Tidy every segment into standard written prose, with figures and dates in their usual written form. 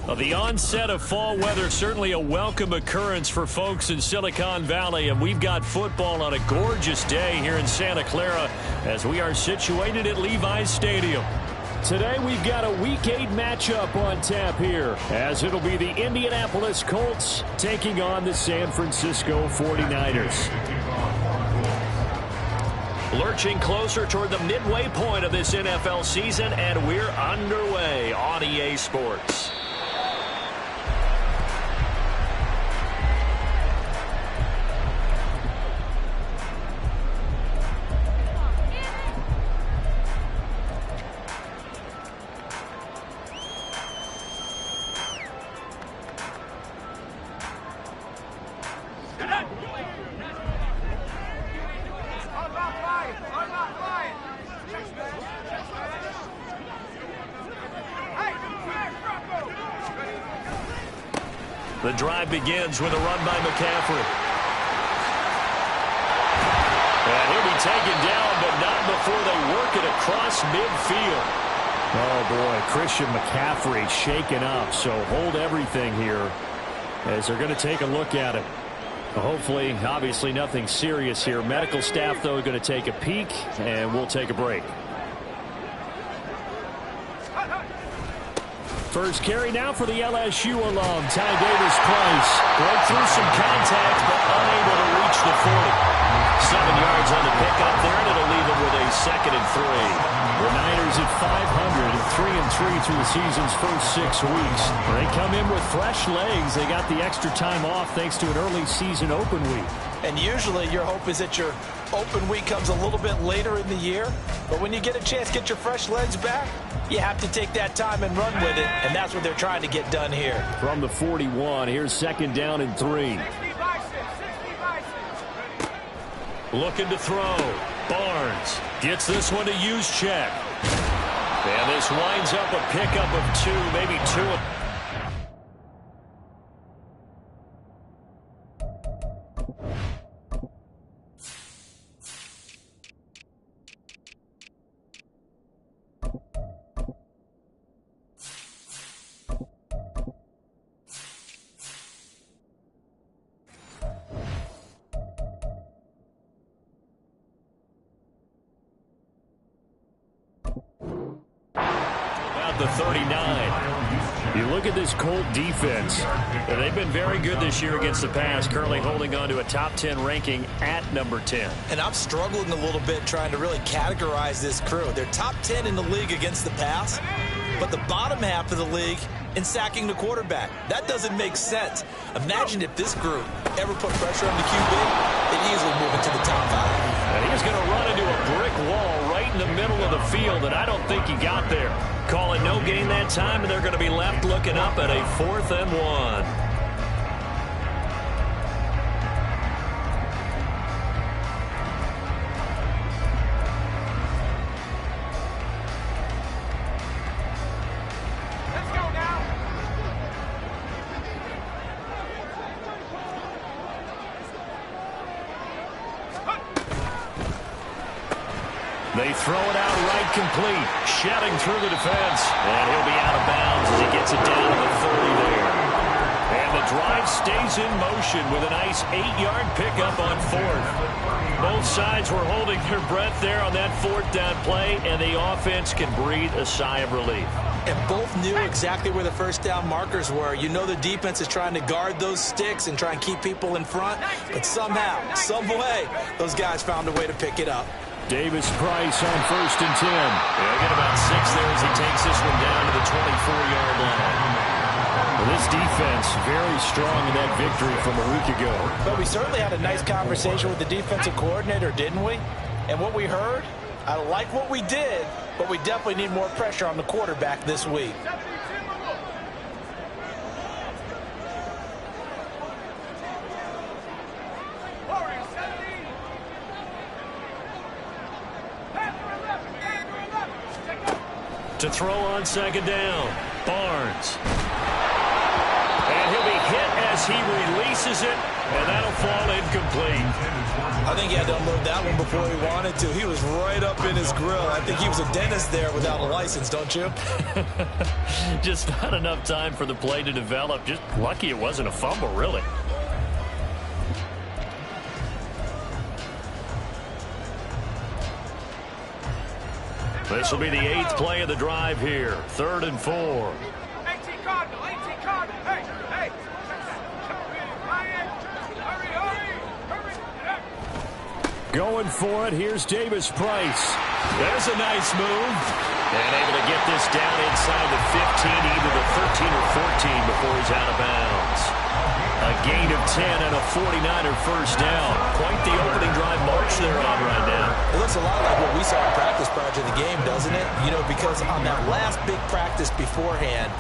Well, the onset of fall weather, certainly a welcome occurrence for folks in Silicon Valley, and we've got football on a gorgeous day here in Santa Clara as we are situated at Levi's Stadium. Today we've got a Week 8 matchup on tap here, as it'll be the Indianapolis Colts taking on the San Francisco 49ers. Lurching closer toward the midway point of this NFL season, and we're underway on EA Sports. The drive begins with a run by McCaffrey. And he'll be taken down, but not before they work it across midfield. Oh, boy, Christian McCaffrey shaken up, so hold everything here as they're going to take a look at it. Hopefully, obviously, nothing serious here. Medical staff, though, going to take a peek, and we'll take a break. First carry now for the LSU alum, Ty Davis-Price. Broke through some contact, but unable to reach the 40. 7 yards on the pickup there, and it'll leave them with a 2nd and 3. The Niners at 500 and 3-3 through the season's first 6 weeks. They come in with fresh legs. They got the extra time off thanks to an early season open week. And usually your hope is that your open week comes a little bit later in the year. But when you get a chance to get your fresh legs back, you have to take that time and run with it. And that's what they're trying to get done here. From the 41, here's 2nd down and 3. Looking to throw. Barnes gets this one to use check. And this winds up a pickup of 2, maybe 2. The 39. You look at this Colt defense. They've been very good this year against the pass, currently holding on to a top 10 ranking at number 10. And I'm struggling a little bit trying to really categorize this crew. They're top 10 in the league against the pass, but the bottom half of the league in sacking the quarterback. That doesn't make sense. Imagine if this group ever put pressure on the QB, they'd easily move into the top 5. And he's going to run into a brick wall right in the middle of the field, and I don't think he got there. Call it no gain that time, and they're going to be left looking up at a 4th and 1. They throw it out right complete, shedding through the defense. And he'll be out of bounds as he gets it down to the 30 there. And the drive stays in motion with a nice 8-yard pickup on 4th. Both sides were holding their breath there on that 4th down play, and the offense can breathe a sigh of relief. And both knew exactly where the first down markers were. You know the defense is trying to guard those sticks and try and keep people in front. But somehow, some way, those guys found a way to pick it up. Davis-Price on 1st and 10. He'll get about 6 there as he takes this one down to the 24-yard line. Well, this defense very strong in that victory from a week ago. But we certainly had a nice conversation with the defensive coordinator, didn't we? And what we heard, I like what we did, but we definitely need more pressure on the quarterback this week. To throw on 2nd down, Barnes. And he'll be hit as he releases releases it, and that'll fall incomplete. I think he had to unload that one before he wanted to. He was right up in his grill. I think he was a dentist there without a license, don't you? Just not enough time for the play to develop. Just lucky it wasn't a fumble, really. This will be the 8th play of the drive here. 3rd and 4. 18 Cardinal, 18 Cardinal. Hey, hey. Going for it, here's Davis Price. There's a nice move. And able to get this down inside the 15, either the 13 or 14 before he's out of bounds. A gain of 10 and a 49er first down. Quite the opening drive march they're on right now. It looks a lot like what we saw in practice prior to the game, doesn't it? You know, because on that last big practice beforehand,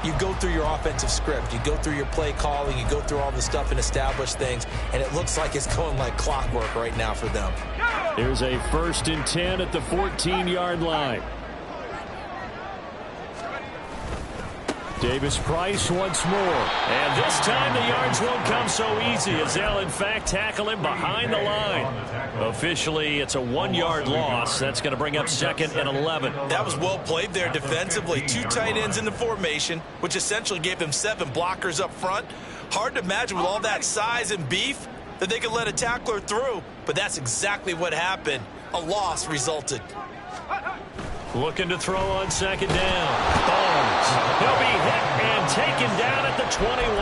you go through your offensive script. You go through your play calling. You go through all the stuff and establish things. And it looks like it's going like clockwork right now for them. Here's a 1st and 10 at the 14-yard line. Davis Price once more. And this time the yards won't come so easy as they'll, in fact, tackle him behind the line. Officially, it's a 1-yard loss. That's going to bring up 2nd and 11. That was well played there defensively. 2 tight ends in the formation, which essentially gave them 7 blockers up front. Hard to imagine with all that size and beef that they could let a tackler through, but that's exactly what happened. A loss resulted. Looking to throw on 2nd down. Barnes. He'll be hit and taken down at the 21.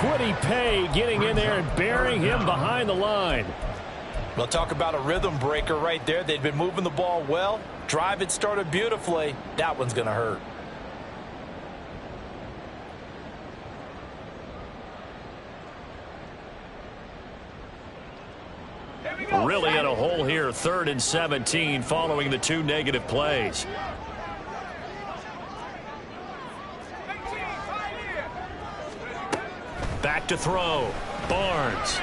Quiddy Pay getting in there and burying him behind the line. Well, talk about a rhythm breaker right there. They'd been moving the ball well. Drive had started beautifully. That one's going to hurt. Really in a hole here, 3rd and 17 following the 2 negative plays. Back to throw. Barnes.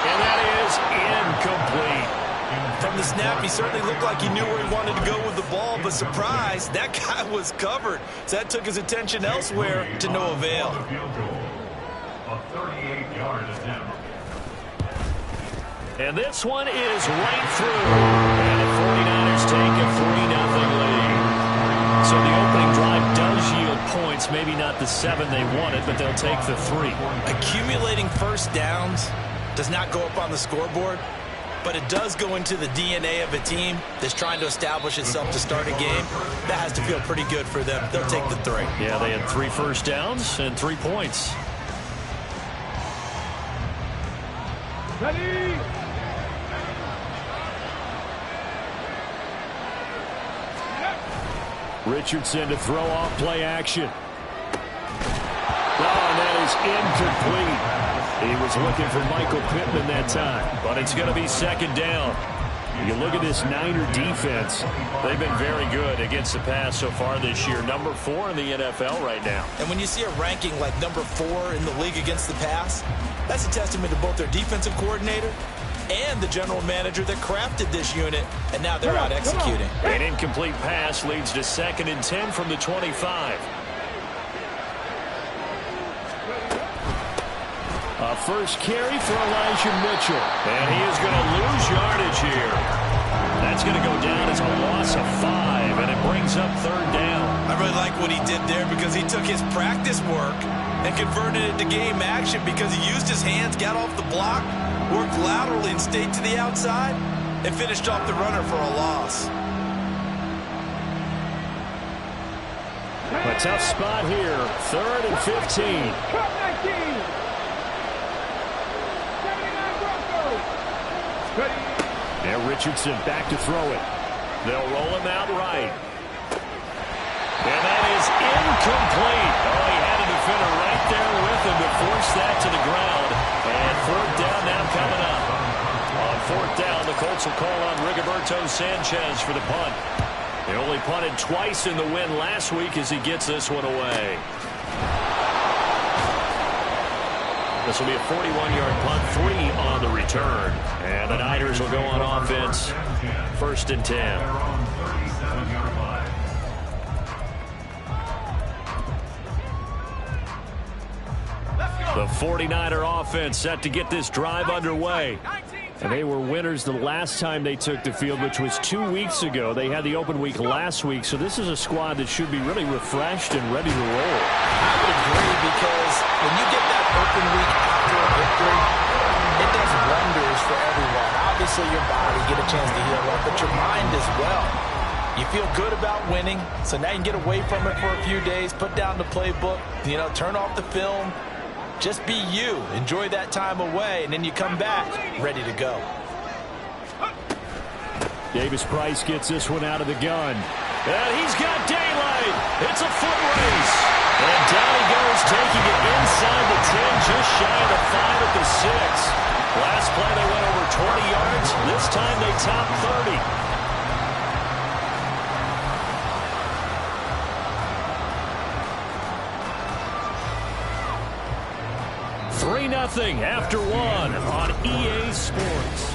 And that is incomplete. From the snap, he certainly looked like he knew where he wanted to go with the ball, but surprise, that guy was covered. So that took his attention elsewhere to no avail. A 38-yard attempt. And this one is right through. And the 49ers take a 3-0 lead. So the opening drive does yield points. Maybe not the 7 they wanted, but they'll take the 3. Accumulating first downs does not go up on the scoreboard, but it does go into the DNA of a team that's trying to establish itself to start a game. That has to feel pretty good for them. They'll take the 3. Yeah, they had 3 first downs and 3 points. Ready? Richardson to throw off play action. Oh, and that is incomplete. He was looking for Michael Pittman that time, but it's going to be 2nd down. You look at this Niner defense. They've been very good against the pass so far this year. Number 4 in the NFL right now. And when you see a ranking like number 4 in the league against the pass, that's a testament to both their defensive coordinator and the general manager that crafted this unit, and now they're out executing. An incomplete pass leads to 2nd and 10 from the 25. A first carry for Elijah Mitchell. And he is going to lose yardage here. That's going to go down as a loss of 5, and it brings up 3rd down. I really like what he did there because he took his practice work and converted it to game action because he used his hands, got off the block, worked laterally and stayed to the outside, and finished off the runner for a loss. A tough spot here. 3rd and 15. Cut 19. 79 Broncos. Ready? And Richardson back to throw it. They'll roll him out right. And that is incomplete. Oh, he had a defender right there with him to force that to the ground. And 4th down now coming up. On 4th down, the Colts will call on Rigoberto Sanchez for the punt. They only punted twice in the win last week as he gets this one away. This will be a 41-yard punt, 3 on the return. And the Niners will go on offense, 1st and 10. Let's go. The 49er offense set to get this drive underway. And they were winners the last time they took the field, which was 2 weeks ago. They had the open week last week, so this is a squad that should be really refreshed and ready to roll. I would agree, because when you get that open week after a victory, it does wonders for everyone. Obviously, your body get a chance to heal up, but your mind as well. You feel good about winning, so now you can get away from it for a few days, put down the playbook, turn off the film. Just be you. Enjoy that time away, and then you come back ready to go. Davis Price gets this one out of the gun. And he's got daylight. It's a foot race. And down he goes, taking it inside the 10, just shy of the 5 at the 6. Last play they went over 20 yards. This time they topped 30. 3-0 after 1 on EA Sports.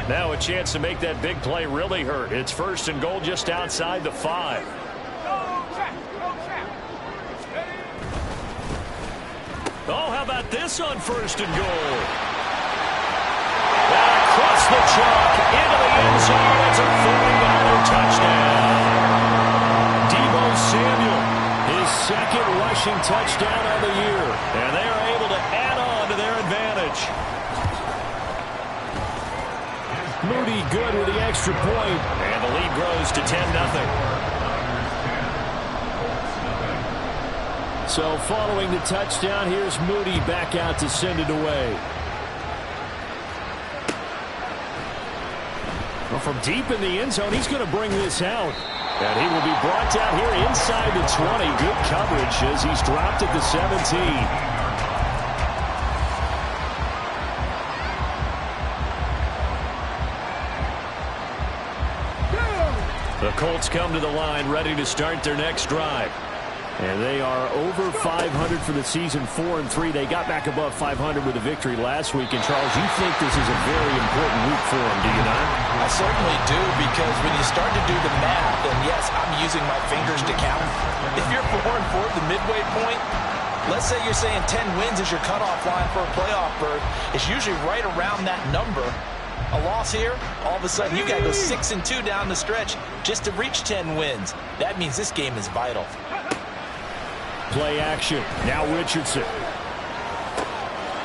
Now a chance to make that big play really hurt. It's 1st and goal just outside the 5. Oh, how about this on 1st and goal? Across the chalk, into the end zone. It's a 40-yard touchdown. Deebo Samuel, his 2nd rushing touchdown of the year. And they are able to add on to their advantage. Moody good with the extra point. And the lead grows to 10-0. So following the touchdown, here's Moody back out to send it away. Well, from deep in the end zone, he's going to bring this out. And he will be brought down here inside the 20. Good coverage as he's dropped at the 17. The Colts come to the line ready to start their next drive. And they are over 500 for the season, 4-3. They got back above 500 with a victory last week. And, Charles, you think this is a very important week for them, do you not? I certainly do, because when you start to do the math, and yes, I'm using my fingers to count. If you're 4-4 at the midway point, let's say you're saying 10 wins is your cutoff line for a playoff berth. It's usually right around that number. A loss here, all of a sudden you got to go 6-2 down the stretch just to reach 10 wins. That means this game is vital. Play action. Now Richardson.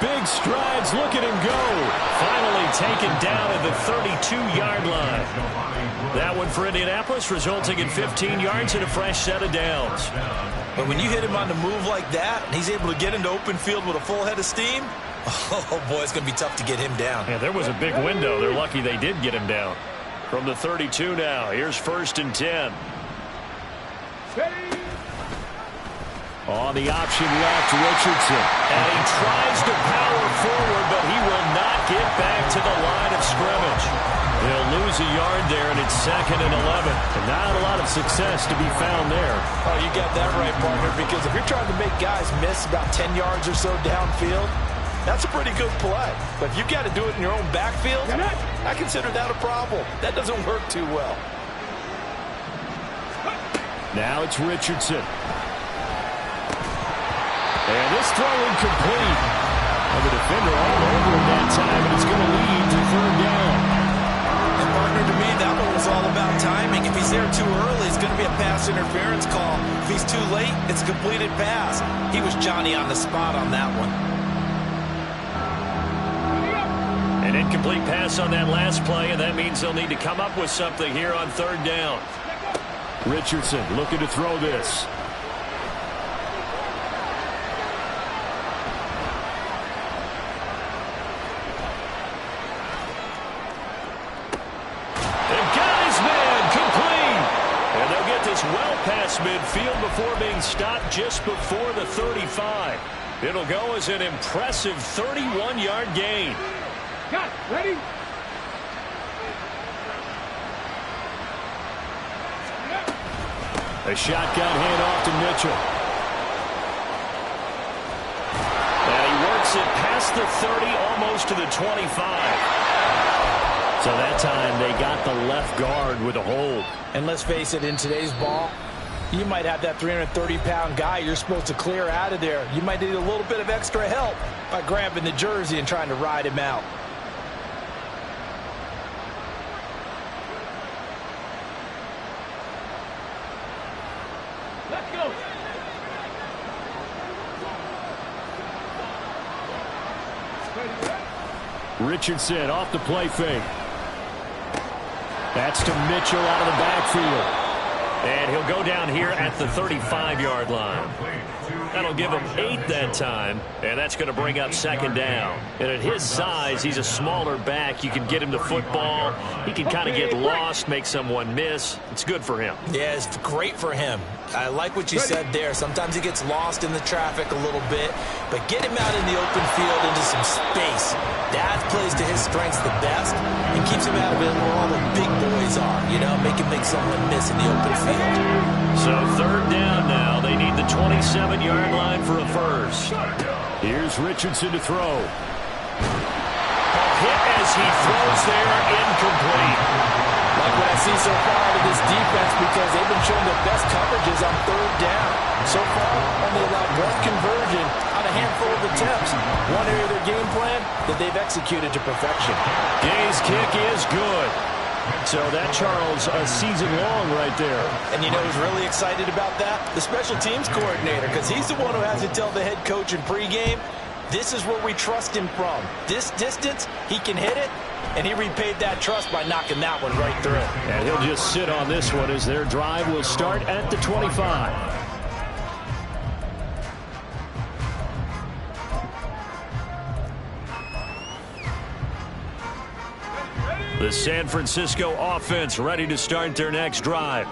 Big strides. Look at him go. Finally taken down at the 32-yard line. That one for Indianapolis, resulting in 15 yards and a fresh set of downs. But when you hit him on the move like that, and he's able to get into open field with a full head of steam, oh, boy, it's going to be tough to get him down. Yeah, there was a big window. They're lucky they did get him down. From the 32 now, here's 1st and 10. On the option left, Richardson. And he tries to power forward, but he will not get back to the line of scrimmage. They'll lose a yard there, and it's 2nd and 11. And not a lot of success to be found there. Oh, you got that right, partner, because if you're trying to make guys miss about 10 yards or so downfield, that's a pretty good play. But if you've got to do it in your own backfield, I consider that a problem. That doesn't work too well. Now it's Richardson. And this throw incomplete. And the defender all over him that time, and it's going to lead to 3rd down. And partner, to me, that one was all about timing. If he's there too early, it's going to be a pass interference call. If he's too late, it's a completed pass. He was Johnny on the spot on that one. An incomplete pass on that last play, and that means they'll need to come up with something here on 3rd down. Richardson looking to throw this. Well past midfield before being stopped just before the 35. It'll go as an impressive 31-yard gain. Got it. Ready? A shotgun handoff to Mitchell. And he works it past the 30, almost to the 25. So that time they got the left guard with a hold. And let's face it, in today's ball, you might have that 330-pound guy you're supposed to clear out of there. You might need a little bit of extra help by grabbing the jersey and trying to ride him out. Let's go. Richardson off the play fake. That's to Mitchell out of the backfield. And he'll go down here at the 35-yard line. That'll give him 8 that time, and that's going to bring up second down. And at his size, he's a smaller back. You can get him the football. He can kind of get lost, make someone miss. It's good for him. Yeah, it's great for him. I like what you said there. Sometimes he gets lost in the traffic a little bit, but get him out in the open field into some space. That plays to his strengths the best and keeps him out of it where all the big boys are, you know, make him make someone miss in the open field. So third down now. They need the 27-yard line for a first. Here's Richardson to throw. Hit as he throws there, incomplete. Like what I see so far out of this defense, because they've been showing the best coverages on third down. So far, only allowed one conversion on a handful of attempts. One area of their game plan that they've executed to perfection. Gay's kick is good. So that, Charles, a season long right there. And you know who's really excited about that? The special teams coordinator, because he's the one who has to tell the head coach in pregame, this is where we trust him from. This distance, he can hit it, and he repaid that trust by knocking that one right through. And he'll just sit on this one as their drive will start at the 25. The San Francisco offense ready to start their next drive.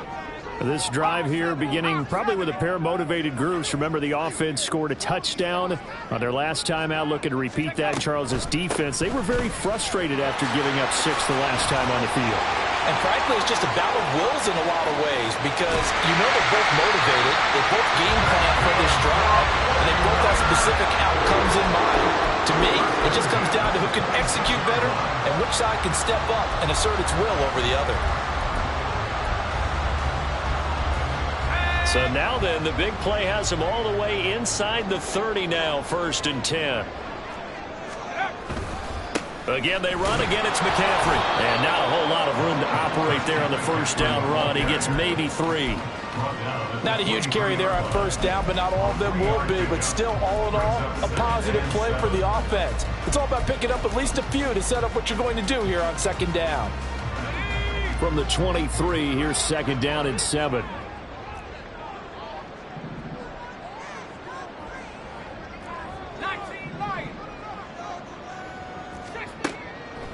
This drive here beginning probably with a pair of motivated groups. Remember, the offense scored a touchdown on their last time out, looking to repeat that. Charles's defense, they were very frustrated after giving up 6 the last time on the field. And frankly, it's just a battle of wills in a lot of ways, because you know they're both motivated, they both game plan for this drive, and they both have specific outcomes in mind. To me, it just comes down to who can execute better and which side can step up and assert its will over the other. So now then, the big play has them all the way inside the 30 now, 1st and 10. Again, they run. Again, it's McCaffrey. And not a whole lot of room to operate there on the first down run. He gets maybe 3. Not a huge carry there on first down, but not all of them will be. But still, all in all, a positive play for the offense. It's all about picking up at least a few to set up what you're going to do here on second down. From the 23, here's second down and 7.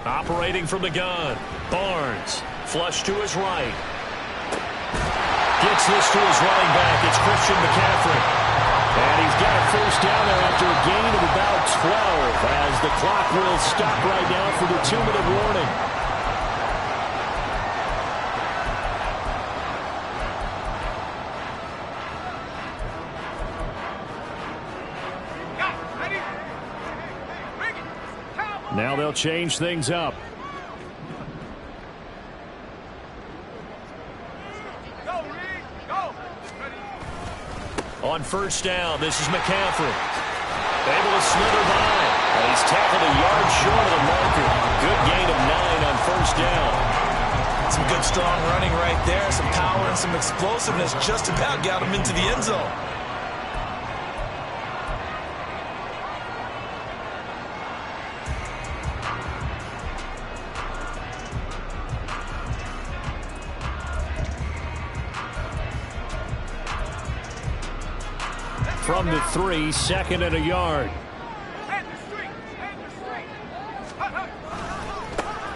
Operating from the gun. Barnes. Flush to his right. Gets this to his running back. It's Christian McCaffrey. And he's got a first down there after a gain of about 12 as the clock will stop right now for the 2-minute warning. Now they'll change things up. On first down, this is McCaffrey. Able to slither by. And he's tackled a yard short of the marker. Good gain of 9 on first down. Some good strong running right there. Some power and some explosiveness just about got him into the end zone. From the 3, 2nd and a yard.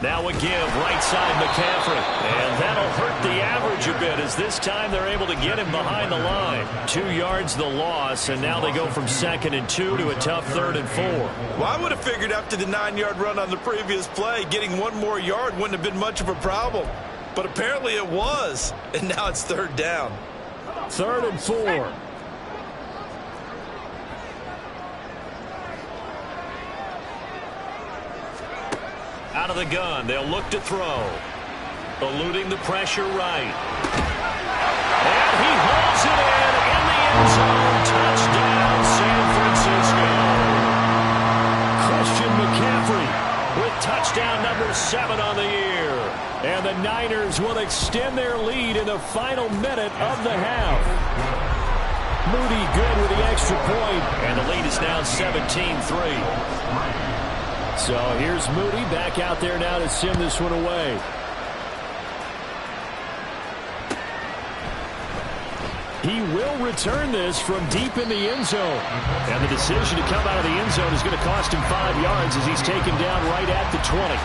Now a give, right side McCaffrey. And that'll hurt the average a bit as this time they're able to get him behind the line. 2 yards the loss, and now they go from 2nd and 2 to a tough 3rd and 4. Well, I would have figured after the 9-yard run on the previous play, getting 1 more yard wouldn't have been much of a problem. But apparently it was, and now it's 3rd down. 3rd and 4. Out of the gun, they'll look to throw. Eluding the pressure right. And he hauls it in the end zone. Touchdown, San Francisco. Christian McCaffrey with touchdown number 7 on the year. And the Niners will extend their lead in the final minute of the half. Moody good with the extra point, and the lead is now 17-3. So here's Moody back out there now to send this one away. He will return this from deep in the end zone. And the decision to come out of the end zone is going to cost him 5 yards as he's taken down right at the 20.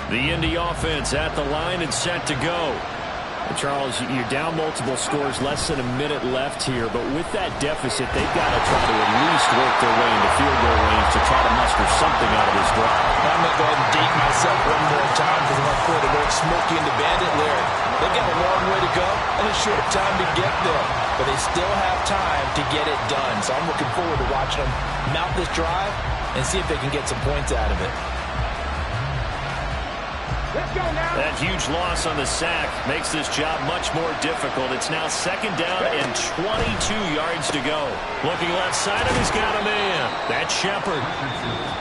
The Indy offense at the line and set to go. And Charles, you're down multiple scores, less than a minute left here, but with that deficit, they've got to try to at least work their way into field goal range to try to muster something out of this drive. I'm going to go ahead and date myself one more time because I'm going to put the word Smokey into Bandit lyric. They've got a long way to go and a short time to get there, but they still have time to get it done. So I'm looking forward to watching them mount this drive and see if they can get some points out of it. That huge loss on the sack makes this job much more difficult. It's now 2nd down and 22 yards to go. Looking left side, and he's got a man. That's Shepard.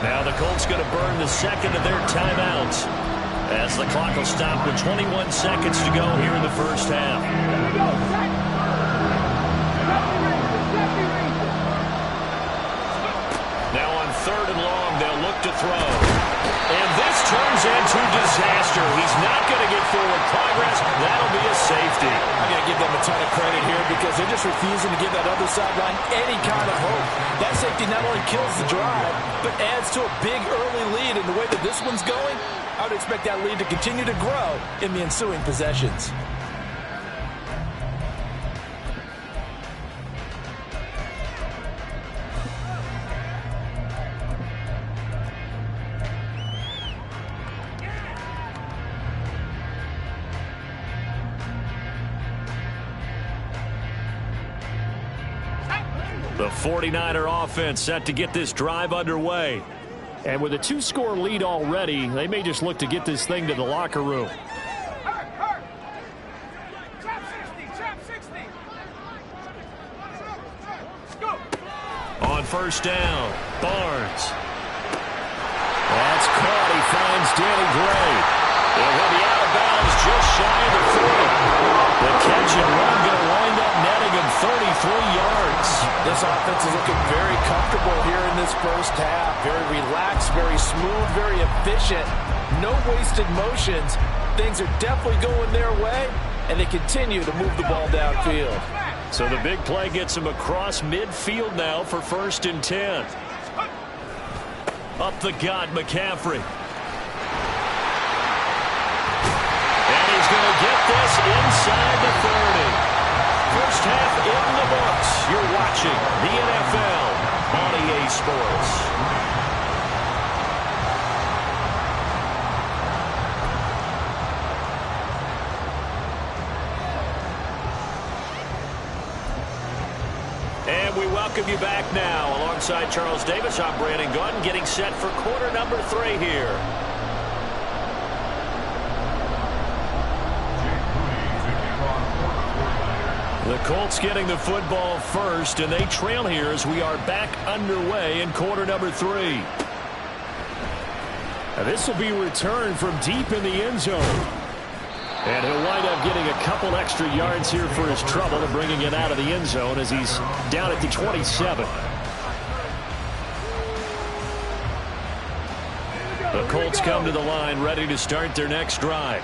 Now the Colts going to burn the second of their timeouts as the clock will stop with 21 seconds to go here in the first half. Now on 3rd and long, they'll look to throw. And this turns into disaster. He's not going to get forward progress. That'll be a safety. I'm going to give them a ton of credit here because they're just refusing to give that other sideline any kind of hope. That safety not only kills the drive, but adds to a big early lead. And the way that this one's going, I would expect that lead to continue to grow in the ensuing possessions. The 49er offense set to get this drive underway. And with a 2-score lead already, they may just look to get this thing to the locker room. On 1st down, Barnes. That's caught. He finds Danny Gray. And he'll be out of bounds just shy of the 40. The catch and run going to wind up netting him 33 yards. This offense is looking very comfortable here in this first half. Very relaxed, very smooth, very efficient. No wasted motions. Things are definitely going their way, and they continue to move the ball downfield. So the big play gets him across midfield now for 1st and 10. Up the gut, McCaffrey. And he's going to get this inside the 30. First half in the books. You're watching the NFL on EA Sports. And we welcome you back now. Alongside Charles Davis, I'm Brandon Gunn, getting set for quarter number 3 here. The Colts getting the football first, and they trail here as we are back underway in quarter number 3. And this will be returned from deep in the end zone. And he'll wind up getting a couple extra yards here for his trouble and bringing it out of the end zone as he's down at the 27. The Colts come to the line ready to start their next drive.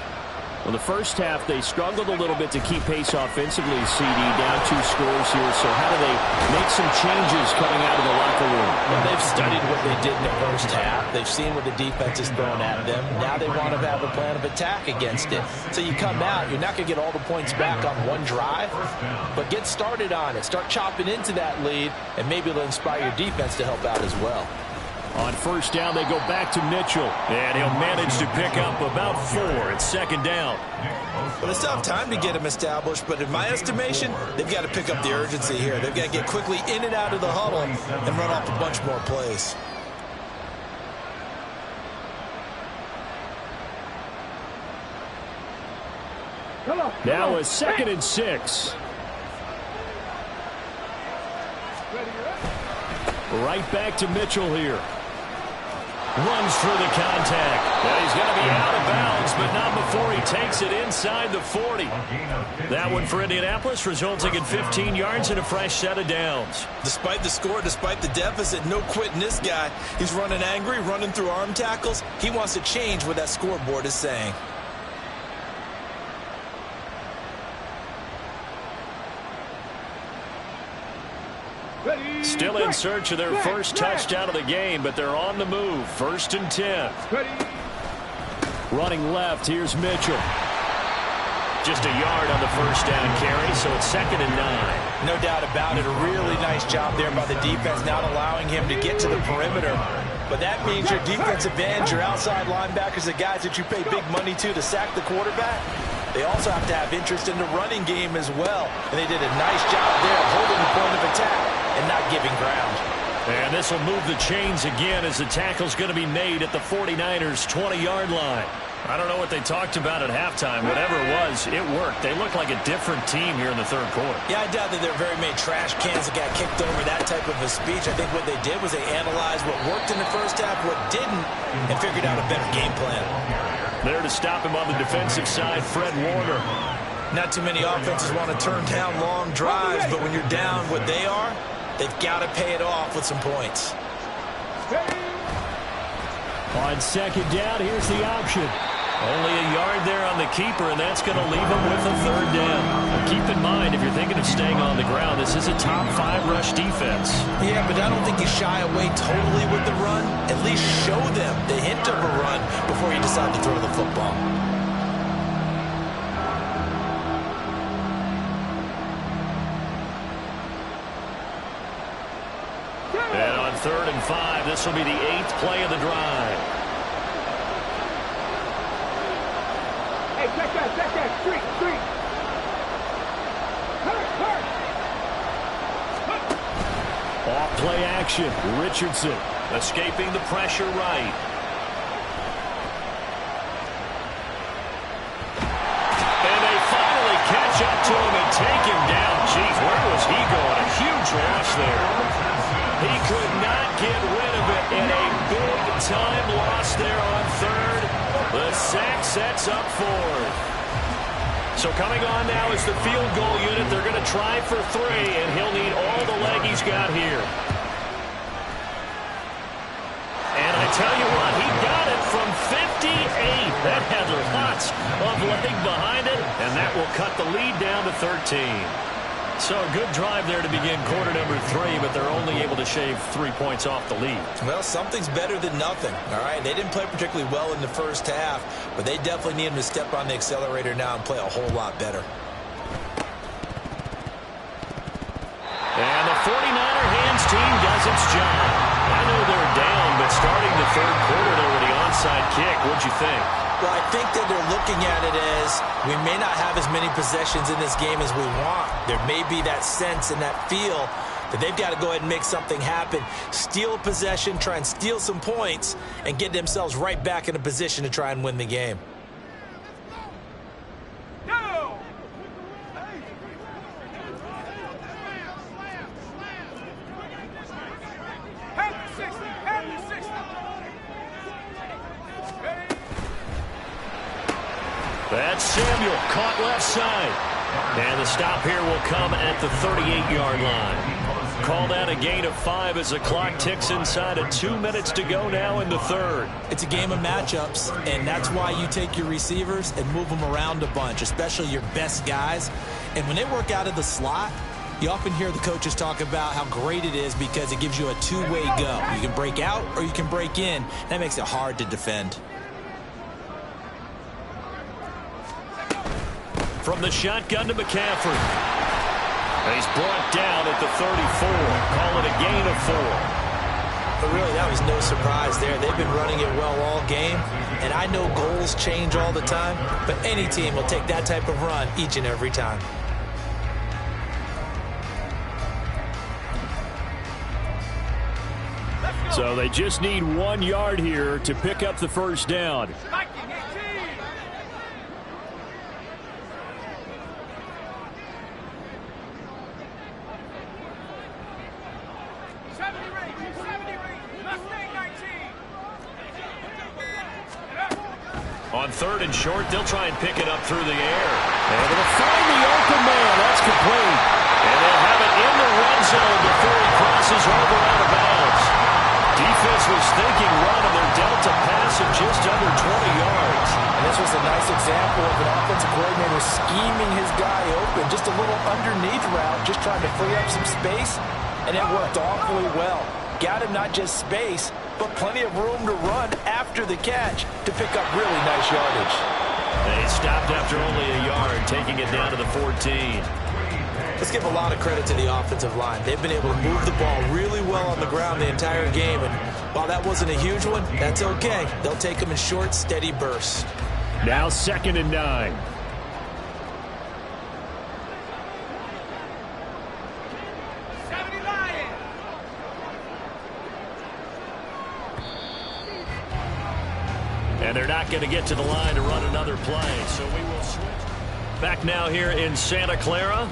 Well, the first half, they struggled a little bit to keep pace offensively, CD, down 2 scores here. So how do they make some changes coming out of the locker room? Well, they've studied what they did in the first half. They've seen what the defense is throwing at them. Now they want to have a plan of attack against it. So you come out, you're not going to get all the points back on one drive, but get started on it. Start chopping into that lead, and maybe it'll inspire your defense to help out as well. On first down, they go back to Mitchell. And he'll manage to pick up about 4 at second down. Well, they still have time to get him established, but in my estimation, they've got to pick up the urgency here. They've got to get quickly in and out of the huddle and run off a bunch more plays. Now a 2nd and 6. Right back to Mitchell here. Runs through the contact. And he's going to be out of bounds, but not before he takes it inside the 40. That one for Indianapolis, resulting in 15 yards and a fresh set of downs. Despite the score, despite the deficit, no quitting this guy. He's running angry, running through arm tackles. He wants to change what that scoreboard is saying. Still in search of their first touchdown of the game, but they're on the move. 1st and 10. Running left, here's Mitchell. Just a yard on the first down carry, so it's 2nd and 9. No doubt about it. A really nice job there by the defense, not allowing him to get to the perimeter. But that means your defensive ends, your outside linebackers, the guys that you pay big money to sack the quarterback, they also have to have interest in the running game as well. And they did a nice job there holding the point of attack and not giving ground. And this will move the chains again as the tackle's going to be made at the 49ers' 20-yard line. I don't know what they talked about at halftime. Whatever it was, it worked. They look like a different team here in the third quarter. Yeah, I doubt that there are very many trash cans that got kicked over, that type of a speech. I think what they did was they analyzed what worked in the first half, what didn't, and figured out a better game plan. There to stop him on the defensive side, Fred Warner. Not too many offenses want to turn down long drives, but when you're down what they are, they've got to pay it off with some points. On 2nd down, here's the option. Only a yard there on the keeper, and that's going to leave him with a 3rd down. Now keep in mind, if you're thinking of staying on the ground, this is a top 5 rush defense. Yeah, but I don't think you shy away totally with the run. At least show them the hint of a run before you decide to throw the football. And on 3rd and 5, this will be the 8th play of the drive. Hey, check that, street. Hurt. Off play action, Richardson escaping the pressure right. And they finally catch up to him and take him down. Jeez, where was he going? A huge loss there. He could not get rid of it in a big-time loss there on 3rd. The sack sets up 4th. So coming on now is the field goal unit. They're going to try for 3, and he'll need all the leg he's got here. And I tell you what, he got it from 58. That had lots of leg behind it, and that will cut the lead down to 13. So a good drive there to begin quarter number 3, but they're only able to shave 3 points off the lead. Well, something's better than nothing, all right? They didn't play particularly well in the first half, but they definitely need him to step on the accelerator now and play a whole lot better. And the 49er hands team does its job. I know they're down, but starting the 3rd quarter there with the onside kick, what'd you think? Well, I think that they're looking at it as we may not have as many possessions in this game as we want. There may be that sense and that feel that they've got to go ahead and make something happen, steal possession, try and steal some points, and get themselves right back in a position to try and win the game. Go! Head to 60, head to 60. That's Samuel, caught left side. And the stop here will come at the 38-yard line. Called out a gain of 5 as the clock ticks inside of 2 minutes to go now in the 3rd. It's a game of matchups, and that's why you take your receivers and move them around a bunch, especially your best guys. And when they work out of the slot, you often hear the coaches talk about how great it is because it gives you a two-way go. You can break out or you can break in. That makes it hard to defend. From the shotgun to McCaffrey. And he's brought down at the 34. Call it a gain of 4. But really, that was no surprise there. They've been running it well all game, and I know goals change all the time, but any team will take that type of run each and every time. So they just need 1 yard here to pick up the first down. On 3rd and short, they'll try and pick it up through the air. And they'll find the open man. That's complete. And they'll have it in the red zone before he crosses over out of bounds. Defense was thinking run, and they're dealt a pass of just under 20 yards. And this was a nice example of an offensive coordinator scheming his guy open. Just a little underneath route, just trying to free up some space, and it worked awfully well. Got him not just space, but plenty of room to run after the catch to pick up really nice yardage. They stopped after only a yard, taking it down to the 14. Let's give a lot of credit to the offensive line. They've been able to move the ball really well on the ground the entire game, and while that wasn't a huge one, that's okay. They'll take them in short, steady bursts. Now 2nd and 9. And they're not going to get to the line to run another play, so we will switch. Back now here in Santa Clara.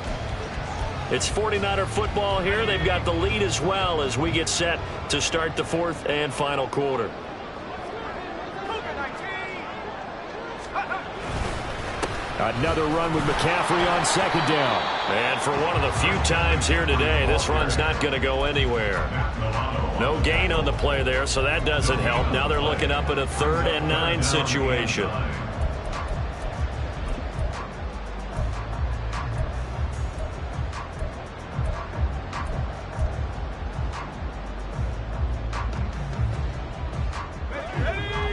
It's 49er football here. They've got the lead as well as we get set to start the 4th and final quarter. Another run with McCaffrey on 2nd down. And for one of the few times here today, this run's not going to go anywhere. No gain on the play there, so that doesn't help. Now they're looking up at a 3rd and 9 situation.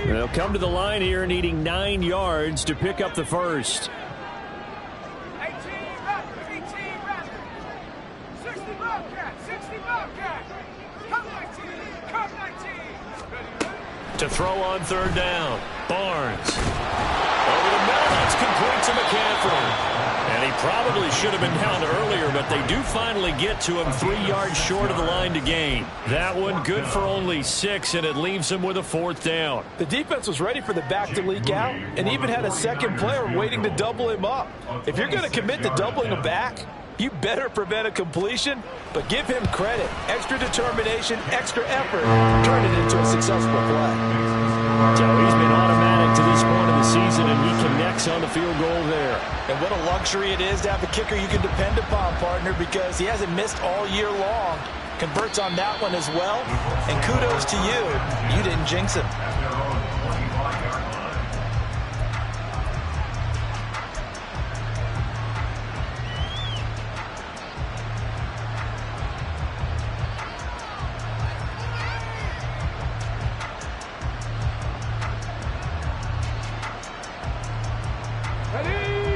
They'll come to the line here needing 9 yards to pick up the first. 18 Raptors, 60 Bobcats, 60 Bobcats. Come 19, come 19. To throw on 3rd down. Barnes. Over the middle, that's complete to McCaffrey. And he probably should have been down earlier, but they do finally get to him 3 yards short of the line to gain. That one good for only 6, and it leaves him with a 4th down. The defense was ready for the back to leak out and even had a second player waiting to double him up. If you're going to commit to doubling a back, you better prevent a completion, but give him credit. Extra determination, extra effort, turn it into a successful play. So he's been automatic to this point of the season, and he connects on the field goal there. And what a luxury it is to have a kicker you can depend upon, partner, because he hasn't missed all year long. Converts on that one as well. And kudos to you. You didn't jinx him.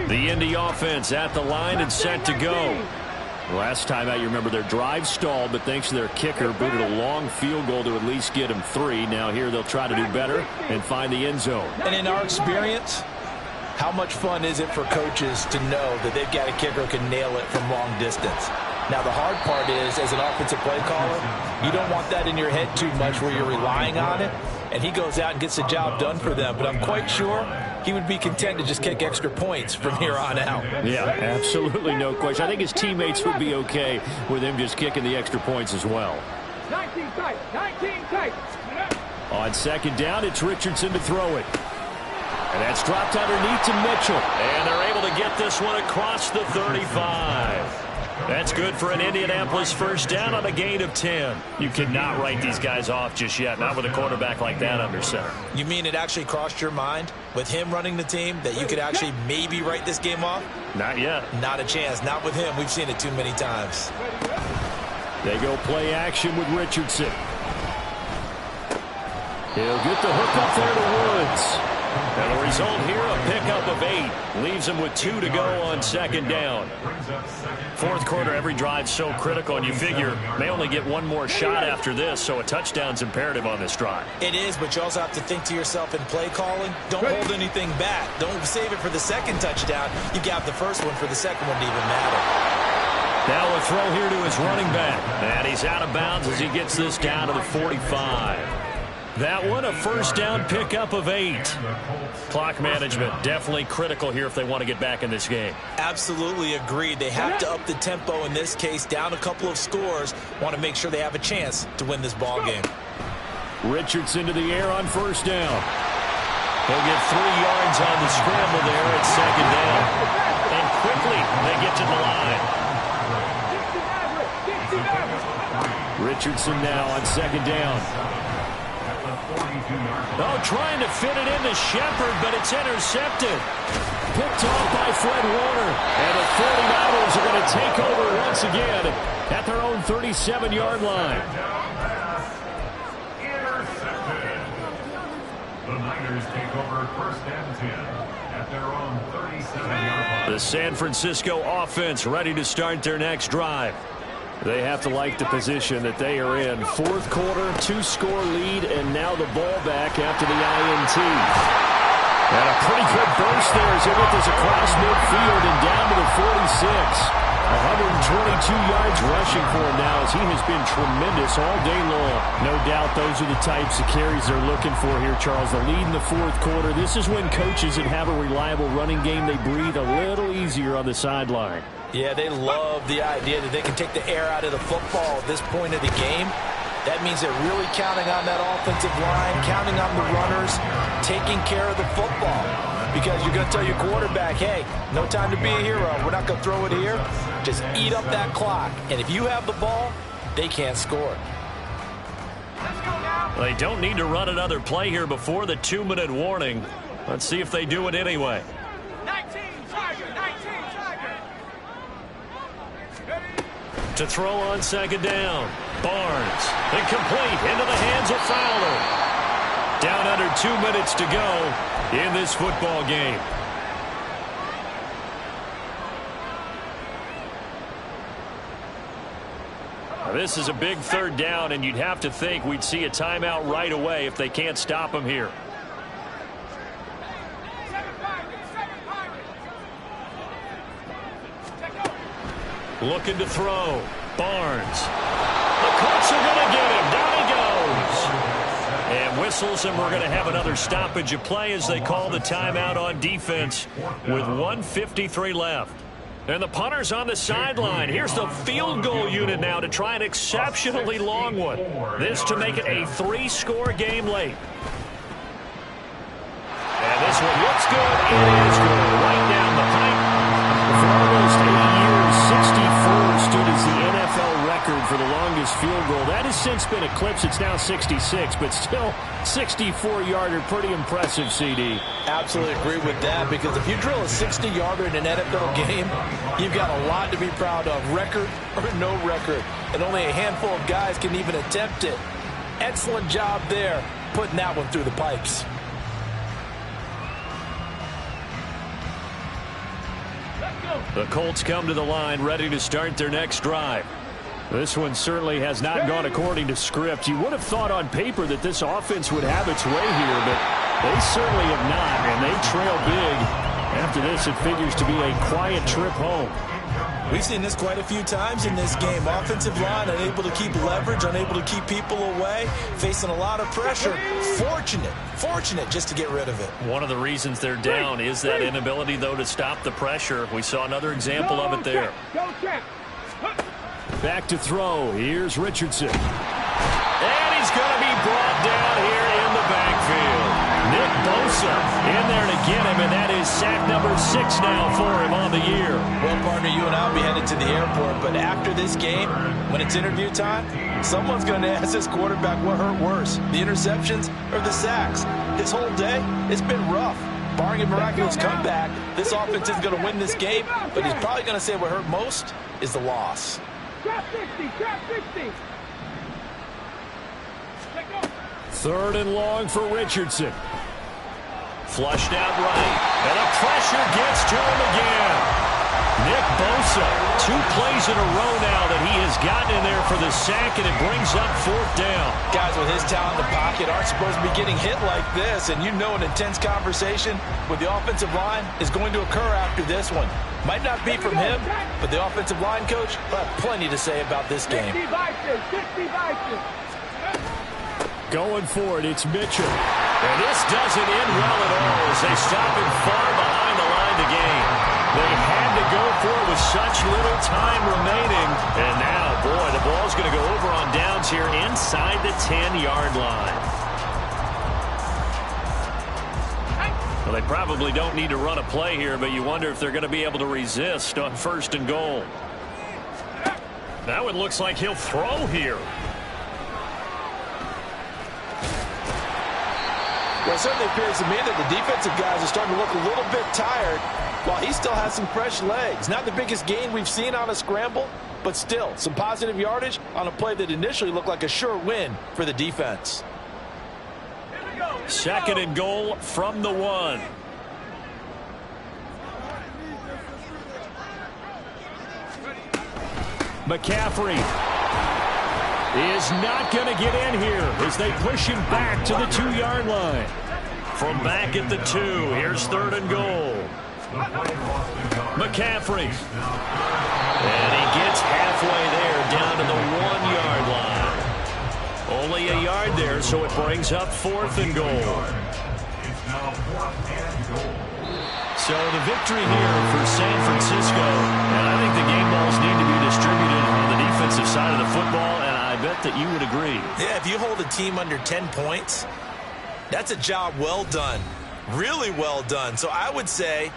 The Indy offense at the line and set to go. Last time out, you remember their drive stalled, but thanks to their kicker, booted a long field goal to at least get them 3. Now here they'll try to do better and find the end zone. And in our experience, how much fun is it for coaches to know that they've got a kicker who can nail it from long distance? Now, the hard part is, as an offensive play caller, you don't want that in your head too much where you're relying on it, and he goes out and gets the job done for them. But I'm quite sure he would be content to just kick extra points from here on out. Yeah, absolutely no question. I think his teammates would be okay with him just kicking the extra points as well. 19 tight, 19 tight. On 2nd down, it's Richardson to throw it. And that's dropped underneath to Mitchell. And they're able to get this one across the 35. That's good for an Indianapolis first down on a gain of 10. You cannot write these guys off just yet, not with a quarterback like that under center. You mean it actually crossed your mind with him running the team that you could actually maybe write this game off? Not yet. Not a chance. Not with him. We've seen it too many times. They go play action with Richardson. He'll get the hook up there to Woods. And the result here, a pickup of 8. Leaves him with 2 to go on 2nd down. Fourth quarter, every drive's so critical, and you figure may only get one more shot after this, so a touchdown's imperative on this drive. It is, but you also have to think to yourself in play calling, don't hold anything back. Don't save it for the second touchdown. You got the first one for the second one to even matter. Now a throw here to his running back. And he's out of bounds as he gets this down to the 45. That one, a first down pickup of 8. Clock management, definitely critical here if they want to get back in this game. Absolutely agreed. They have to up the tempo in this case, down a couple of scores. Want to make sure they have a chance to win this ball game. Richardson to the air on first down. He'll get 3 yards on the scramble there at second down. And quickly, they get to the line. Richardson now on second down. Oh, trying to fit it into Shepard, but it's intercepted. Picked off by Fred Warner. And the 49ers are going to take over once again at their own 37-yard line. Intercepted. The Niners take over first and 10 at their own 37-yard line. The San Francisco offense ready to start their next drive. They have to like the position that they are in. Fourth quarter, 2-score lead, and now the ball back after the INT. And a pretty good burst there as he gets this across midfield and down to the 46. 122 yards rushing for him now as he has been tremendous all day long. No doubt those are the types of carries they're looking for here, Charles. The lead in the fourth quarter. This is when coaches that have a reliable running game, they breathe a little easier on the sideline. Yeah, they love the idea that they can take the air out of the football at this point of the game. That means they're really counting on that offensive line, counting on the runners, taking care of the football. Because you're going to tell your quarterback, hey, no time to be a hero. We're not going to throw it here. Just eat up that clock. And if you have the ball, they can't score. They don't need to run another play here before the 2-minute warning. Let's see if they do it anyway. 19, Tiger, 19, Tiger. To throw on second down. Barnes. Incomplete. Into the hands of Fowler. Down under 2 minutes to go in this football game. Now, this is a big third down, and you'd have to think we'd see a timeout right away if they can't stop him here. 7 Pirates. Take over. Looking to throw. Barnes. The Colts are going to get him. Down he goes. And whistles, and we're going to have another stoppage of play as they call the timeout on defense with 1:53 left. And the punter's on the sideline. Here's the field goal unit now to try an exceptionally long one. This to make it a 3-score game late. And this one looks good. It is good. Right down the pipe. For almost 80 years, 64 stood as the NFL record for the longest field goal. That has since been eclipsed. It's now 66, but still 64-yarder. Pretty impressive, CD. Absolutely agree with that, because if you drill a 60-yarder in an NFL game, you've got a lot to be proud of, record or no record. And only a handful of guys can even attempt it. Excellent job there, putting that one through the pipes. The Colts come to the line ready to start their next drive. This one certainly has not gone according to script. You would have thought on paper that this offense would have its way here, but they certainly have not, and they trail big. After this, it figures to be a quiet trip home. We've seen this quite a few times in this game. Offensive line unable to keep leverage, unable to keep people away, facing a lot of pressure. Fortunate just to get rid of it. One of the reasons they're down is that inability, though, to stop the pressure. We saw another example of it there. Back to throw. Here's Richardson. And he's going to be brought down here in the backfield. Nick Bosa in there to get him, and that is sack number 6 now for him on the year. Well, partner, you and I will be headed to the airport, but after this game, when it's interview time, someone's going to ask this quarterback what hurt worse, the interceptions or the sacks. His whole day, it's been rough. Barring a miraculous comeback, this offense is going to win this game, but he's probably going to say what hurt most is the loss. Drop 60. Third and long for Richardson. Flushed out right. And the pressure gets to him again. Nick Bosa, 2 plays in a row now that he has gotten in there for the sack, and it brings up 4th down. Guys with his talent in the pocket aren't supposed to be getting hit like this, and you know an intense conversation with the offensive line is going to occur after this one. Might not be from him, but the offensive line coach will have plenty to say about this game. Going for it, it's Mitchell. And this doesn't end well at all as they stop him far behind the line to gain. They had to go for it with such little time remaining. And now, boy, the ball's going to go over on downs here inside the 10-yard line. Well, they probably don't need to run a play here, but you wonder if they're going to be able to resist on 1st and goal. Now it looks like he'll throw here. Well, it certainly appears to me that the defensive guys are starting to look a little bit tired while he still has some fresh legs. Not the biggest gain we've seen on a scramble, but still some positive yardage on a play that initially looked like a sure win for the defense. 2nd and goal from the 1. McCaffrey is not going to get in here as they push him back to the 2-yard line. From back at the 2, here's 3rd and goal. McCaffrey. And he gets halfway there down to the 1-yard line. Only a yard there, so it brings up 4th and goal. So the victory here for San Francisco. And I think the game balls need to be distributed on the defensive side of the football, and I bet that you would agree. Yeah, if you hold a team under 10 points, that's a job well done. Really well done. So I would say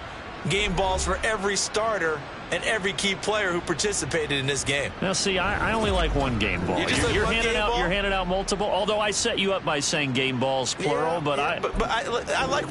game balls for every starter and every key player who participated in this game. Now, see, I only like one game ball. You're handing out multiple, although I set you up by saying game balls, plural, yeah, but I like